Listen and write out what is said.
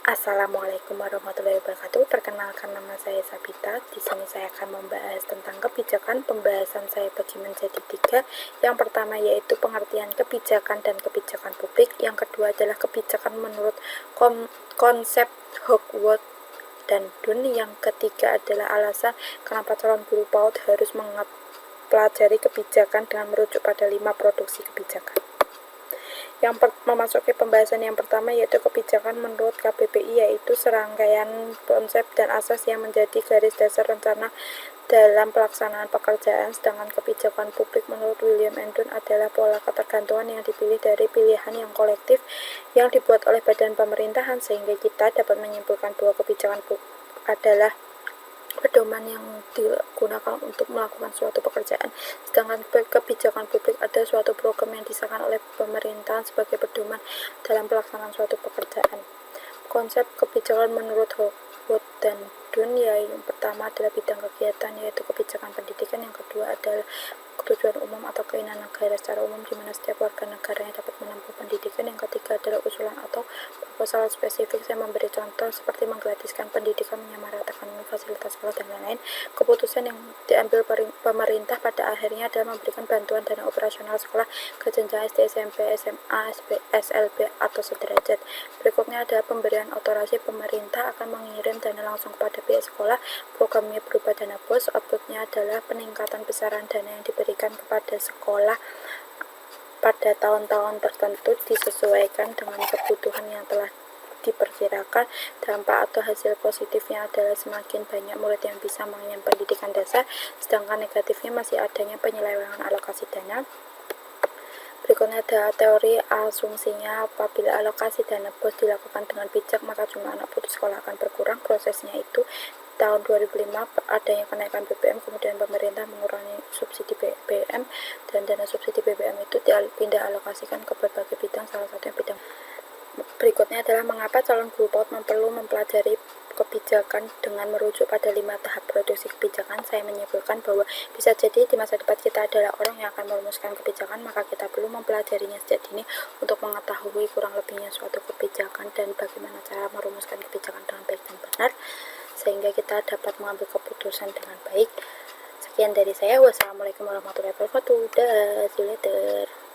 Assalamualaikum warahmatullahi wabarakatuh. Perkenalkan, nama saya Sabita. Di sini saya akan membahas tentang kebijakan. Pembahasan saya bagi menjadi 3. Yang pertama yaitu pengertian kebijakan dan kebijakan publik. Yang kedua adalah kebijakan menurut konsep Hogwarts dan Dun. Yang ketiga adalah alasan kenapa calon guru PAUD harus mempelajari kebijakan dengan merujuk pada 5 produksi kebijakan. Yang memasuki pembahasan yang pertama yaitu kebijakan menurut KBBI, yaitu serangkaian konsep dan asas yang menjadi garis dasar rencana dalam pelaksanaan pekerjaan. Sedangkan kebijakan publik menurut William and Dunn adalah pola ketergantungan yang dipilih dari pilihan yang kolektif yang dibuat oleh badan pemerintahan, sehingga kita dapat menyimpulkan bahwa kebijakan publik adalah pedoman yang digunakan untuk melakukan suatu pekerjaan, sedangkan kebijakan publik adalah suatu program yang disahkan oleh pemerintahan sebagai pedoman dalam pelaksanaan suatu pekerjaan. Konsep kebijakan menurut Hogwarts dan Dunn, yang pertama adalah bidang kegiatan, yaitu kebijakan pendidikan. Yang kedua adalah tujuan umum atau keinginan negara secara umum, di mana setiap warga negaranya dapat menempuh pendidikan. Yang ketiga adalah usulan atau proposal spesifik. Saya memberi contoh seperti menggratiskan pendidikan, menyamaratakan fasilitas sekolah, dan lain-lain. Keputusan yang diambil pemerintah pada akhirnya adalah memberikan bantuan dana operasional sekolah ke jenjang SD, SMP, SMA, SLB atau sederajat. Berikutnya adalah pemberian otorasi. Pemerintah akan mengirim dana langsung kepada pihak sekolah. Programnya berupa dana BOS. Outputnya adalah peningkatan besaran dana yang diberikan kepada sekolah pada tahun-tahun tertentu disesuaikan dengan kebutuhan yang telah diperkirakan. Dampak atau hasil positifnya adalah semakin banyak murid yang bisa mengenyam pendidikan dasar, sedangkan negatifnya masih adanya penyelewengan alokasi dana. Berikutnya ada teori asumsinya. Apabila alokasi dana BOS dilakukan dengan bijak, maka jumlah anak putus sekolah akan berkurang. Prosesnya itu tahun 2005 adanya kenaikan BBM, kemudian pemerintah mengurangi subsidi BBM, dan dana subsidi BBM itu dipindah alokasikan ke berbagai bidang, salah satunya bidang. Berikutnya adalah mengapa calon guru PAUD perlu mempelajari kebijakan dengan merujuk pada 5 tahap produksi kebijakan. Saya menyimpulkan bahwa bisa jadi di masa depan kita adalah orang yang akan merumuskan kebijakan, maka kita perlu mempelajarinya sejak dini untuk mengetahui kurang lebihnya suatu kebijakan dan bagaimana cara merumuskan kebijakan dengan baik dan benar, sehingga kita dapat mengambil keputusan dengan baik. Sekian dari saya. Wassalamualaikum warahmatullahi wabarakatuh. See you later.